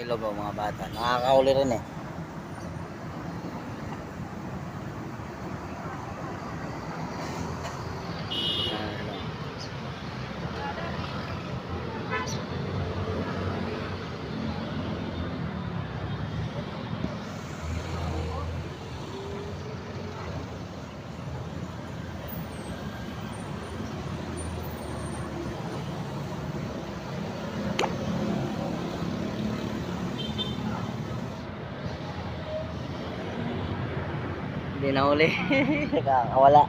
ilog o mga bata. Nakakahuli rin eh. Hindi na uli. Nakakawala.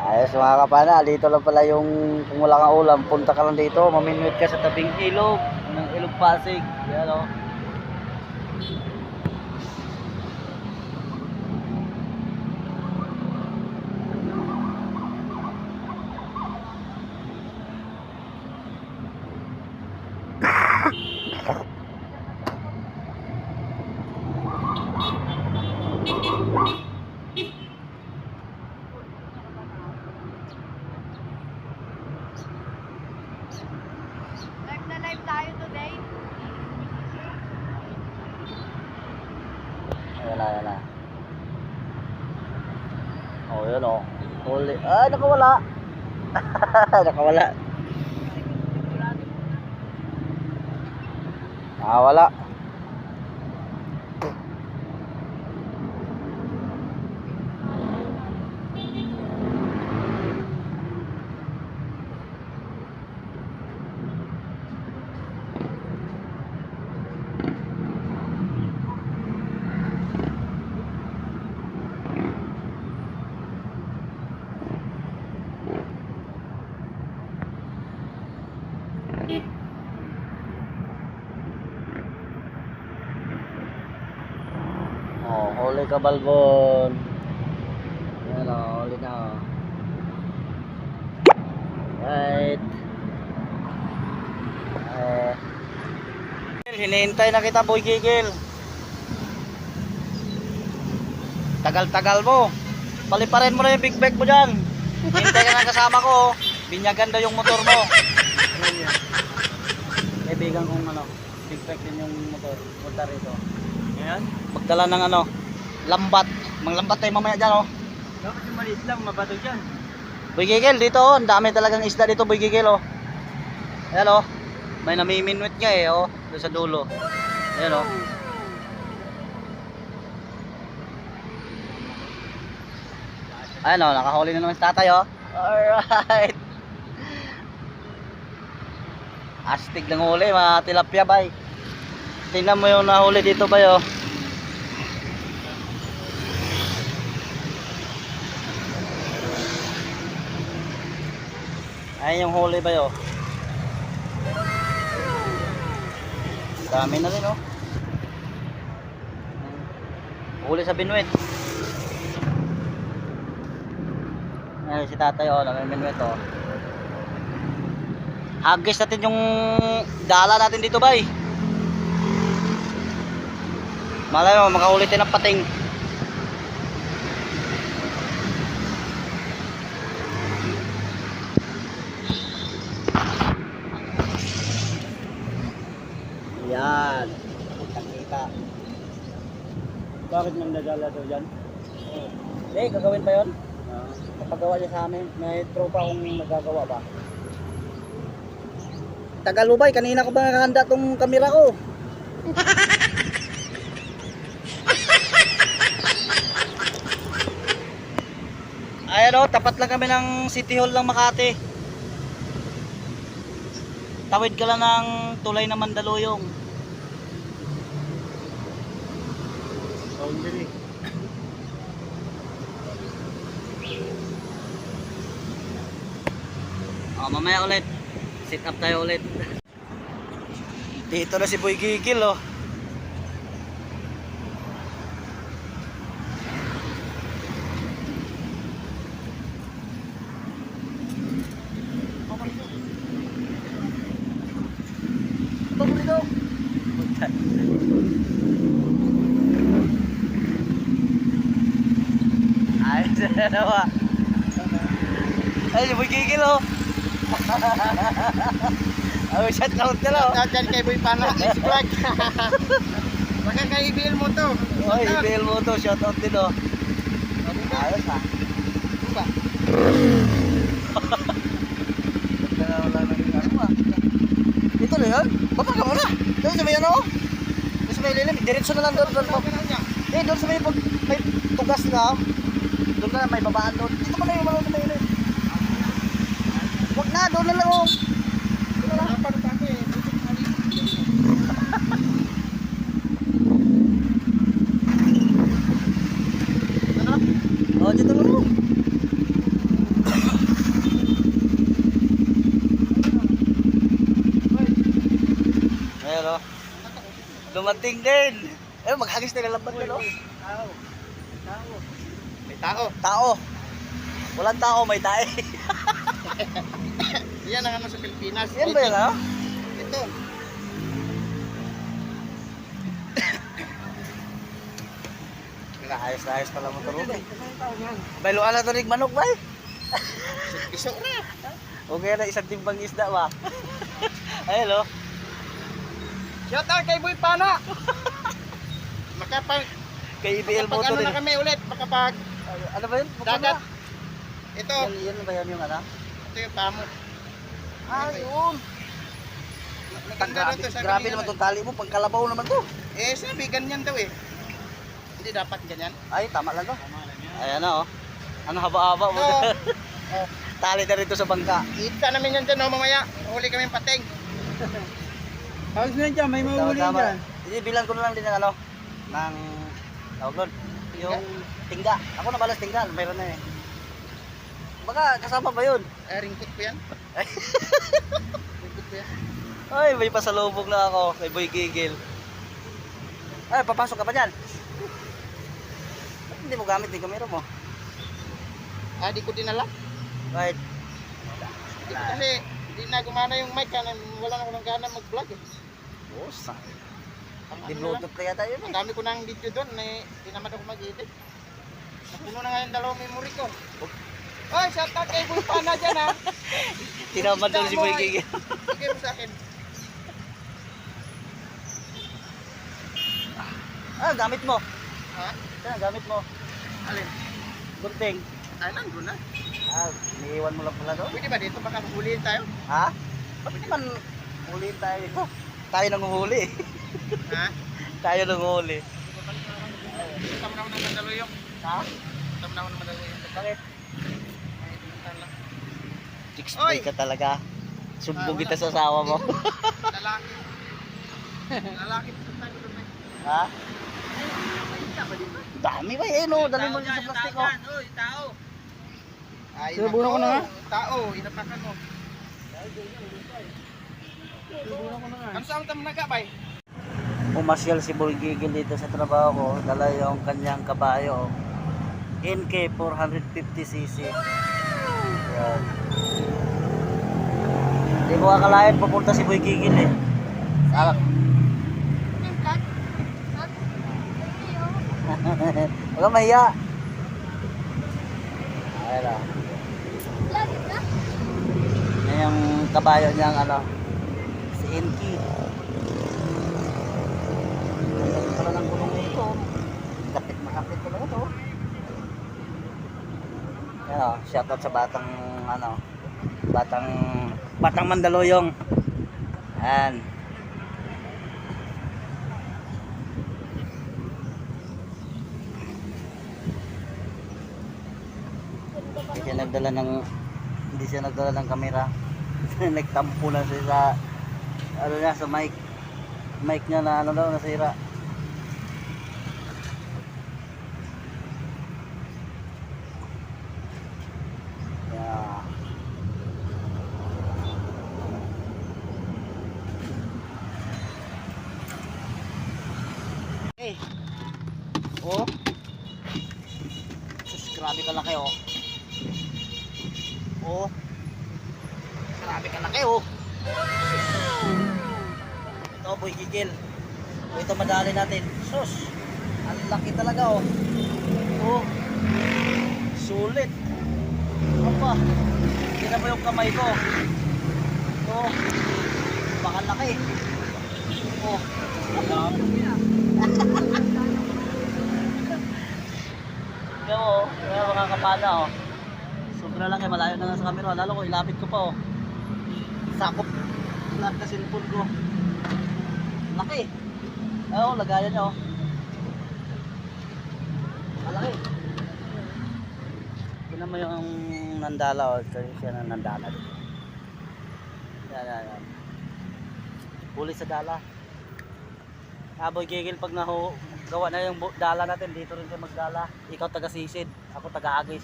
Ayos mga kapana, dito lang pala yung kung wala kang ulam, punta ka lang dito, maminwit ka sa tabing ilog ng Ilog Pasig. Yan o. Live na live tayo today. Ayan na. Oh, yun o. Huli. Ay, nakawala. Nakawala. Nakawala. Oh, huli ka balbon. Yan o, huli na o. Right. Hinihintay na kita, Boy Gigil. Tagal-tagal mo. Paliparin mo na yung big bag mo dyan. Hintay ka na kasama ko. Binyagan daw yung motor mo. Kaibigan kong big bag din yung motor. Punta rito. Ayan. Magdala ng lambat. Manglambat tayo mamaya dyan Dapat yung maliit lang, mabato dyan. Boy Gigil, dito ang dami talagang isda dito, Boy Gigil Ayan may namiminwit nga doon sa dulo. Ayan Ayan nakahuli na naman si tatay Alright. Astig ng huli, mga tilapia bay. Tingnan mo yung nahuli dito bay Ayan yung huli bay Dami na rin huli sa binwit. Ayan si tatay may binwit Hagis natin yung dala natin dito bay. Malay mo makahuli tayo ng pating. Yan. Kita. Bakit nang nadala daw dyan? Hindi, gagawin pa yun. Kapagawa niya sa amin. May tropa kung nagagawa ba. Tagal mo ba? Kanina ko ba nakahanda tong kamera ko? Ayan tapat lang kami ng City Hall ng Makati. Tawid ka lang ng tulay ng Mandaluyong. Boundary. Mamaya ulit. Sit up tayo ulit. Dito na si Boy Gigil Ay, si Boy Gigil Oh, shout out ka lang. Shout out dyan kay Boy Pana. Please vlog. Baka kay IBL mo to. Oy, email mo to, shout out din oh. Ayos ha. Ba? Wala nang ano ah. Ito na yun? Baba ka muna. Doon sa may ano? Doon sa may lilim. Diretso na lang doon. Eh, doon sa may may tugas na. Doon na may babaan doon. Dito pa na yung mga may lilim. Huwag na, doon na lang oh. Oh, dito lang oh. Ayan o. Dumating din. Eh, maghagis na lalabas din o. May tao. Tao. Walang tao, may tae. Yan ang ano sa Pilipinas. Yan ba yun ha? Ito. Ayos na ayos pala mo ito Ruby. May luan na ito rin manok ba eh? Iso na. Okay na isang timbang isda ba? Ayun o. Shout out kay Boy Pana. Makapag Kay IBL mo ano ito rin. na kami ulit. Makapag Ano ba yun? dagat. Ito. Yan ba yan yung ano? Ito yung pamo. Ah, yun. Maganda rin to sa Grabe kanila. naman itong tali mo. Pangkalabaw naman to. Eh, sabi ganyan daw eh. Hindi dapat ganyan. Ay, tama lang to. Ayan na oh. Ano haba-haba mo. Oo. Oh, Tali na rito sa bangka. kita namin yan dyan oh, mamaya. Huli kami pating. How's na dyan? May Tama. Bilang ko na lang din ng ano. Ng tawag doon. Yung tingga. Ako na balas tingga. Mayroon na eh. Baka kasama ba yun? Ringkot ko yan. Ringkot ko yan. Ay, may pasalubog na ako. May boy gigil. Ay, papasok ka pa dyan. Ba't hindi mo gamit yung kamera mo? Ah, di ko dinala. Right. Di ko kasi di na gumana yung mic. Wala na ko ng gana mag-vlog eh. Oh, sa. Ang Di ano lang, Bluetooth na yata yun ang eh. dami ko ng video doon. Di naman ako mag-edit. Napuno na nga yung dalawang memory ko. Oy, shout out kay Boy Pana dyan ha. Tinamad daw si boy gigil. Sige mo sa akin. Ah, gamit mo. Ha? Yan, gamit mo. Alin? Gunting. Ay, nandun na. Ah, iniiwan mo lang pala doon. Pwede ba dito? Baka huliin tayo? Ha? Ba't naman huliin tayo dito? Tayo nang huli. Ha? Tayo nang huli. Tama naman ng Mandaluyong. Ha? Tama naman ng Mandaluyong. Bakit? Ay, pinuntan lang. Chicks Oy! ka talaga. Sumbong Ah, kita wala. sa asawa mo. Lalaki. Lalaki pinuntan ko doon. Ha? Dami ba eh no? Dali mo sa plastic oh. Oy, tao. Ay, Sinubukan ko na nga. Tao, inapakan mo. Ano saan tamo nagabay? Pumasyal si Boy Gigil dito sa trabaho ko. Dala yung kanyang kabayo. NK 450cc. Yan. Hindi mo akalain pupunta si Boy Gigil eh. Ah, huwag kang mahiya. Ayan o. Yan yung kabayo niyang ano. Si Inky. Ang pala ng gulong nito. Kapit makapit talaga to. Yan o. Shoutout sa batang ano. Batang Mandaluyong. Yan. Hindi siya nagdala ng kamera. Nagtampo lang siya sa ano niya sa mic niya na ano daw nasira. Yeah. Hey. Oh. Sus, grabe ka laki oh. Oh. Grabe ka laki oh. Ito Boy Gigil. Ito madali natin. Sus. Ang laki talaga oh. Oh. Sulit. Apa. Tingnan mo yung kamay ko. Oh. Napakalaki. Oh. Ikaw oh, kaya mga kapana oh. Sobra lang eh, malayo na nga sa camera. Lalo ko, ilapit ko pa oh. Sakop lahat na cellphone ko. Laki. Oh, lagayan niya oh. Malaki. Tignan mo yung nandala oh. Kasi siya na nandala. Yan. Huli sa dala. Aboy gigil pag gawa na yung dala natin. Dito rin siya magdala. Ikaw taga-sisid. Ako taga-agis.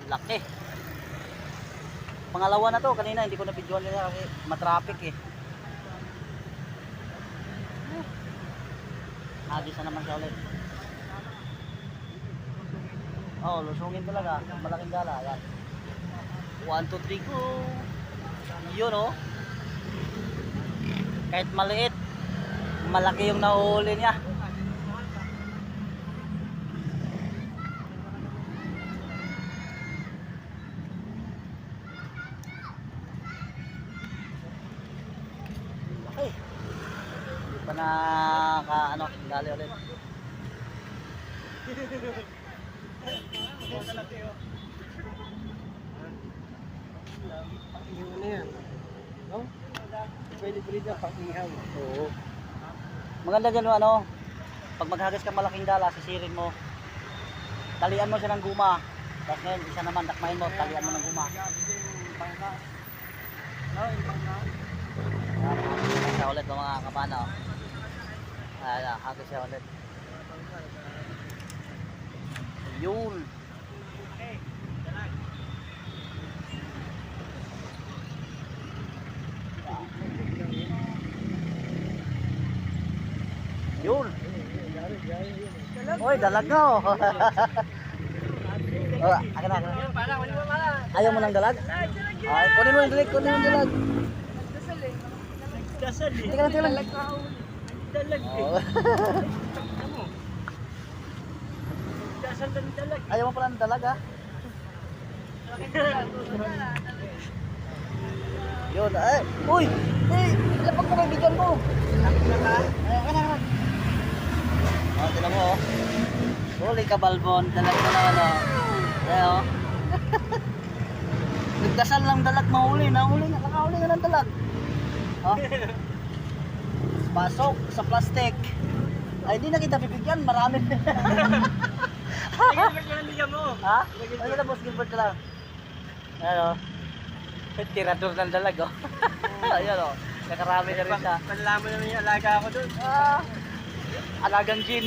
Laki. Pangalawa na to. Kanina hindi ko na-videoan nila kasi matraffic eh. Agis na naman siya ulit. Oh, lusungin talaga. Malaking dala. Yan. 1, 2, 3, go! Yun oh. Kahit maliit, malaki yung nahuhuli niya. Okay. Hindi pa na dali ulit. Ano yan? No? Pwede na pang-ihaw. Oo. Maganda dyan ano, pag maghagis ka malaking dala, sisirin mo. Talian mo siya ng guma. Tapos ngayon, isa naman, dakmain mo, talian mo ng guma. Hagis siya ulit mga kapana. Hagis siya ulit. Yun. Yun. Oy, dalaga oh. Oh, akin na. Ayaw mo ng dalag? Ay, kunin mo yung dalag, kunin mo yung dalag. Tingnan lang, tingnan lang. Dalag. Ayaw mo pala ng dalag ha? Yun, ay. Uy! Lapag mo may bigyan mo. Ayan. Oh, tinan mo oh. Huli ka balbon, dalag mo na ano. Ayan oh. Nagdasal lang dalag mahuli, nakahuli na ng dalag. Oh. Pasok sa plastic. Ay, di na kita bibigyan, marami. Ha? Ano na boss, Gilbert ka lang. Ayan oh. Tirador ng dalag oh. Ayan oh. Nakarami na rin siya. Panlaman naman yung alaga ako doon. Alagang gin.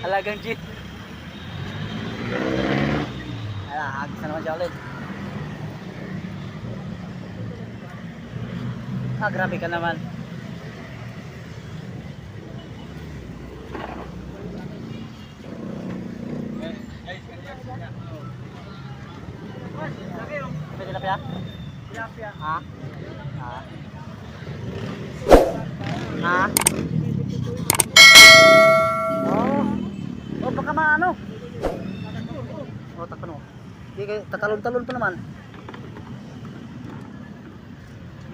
Alagang gin. Ayan, hagis na naman siya ulit. Grabe ka naman. Pwede na pya? Ha? Ha? Oh, baka maano? Oh, takpan mo. Tatalon-talon pa naman.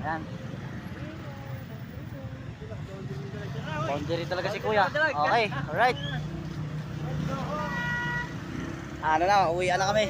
Ayan. Boundary talaga si kuya. Okay, alright. Ano na, uwian na kami.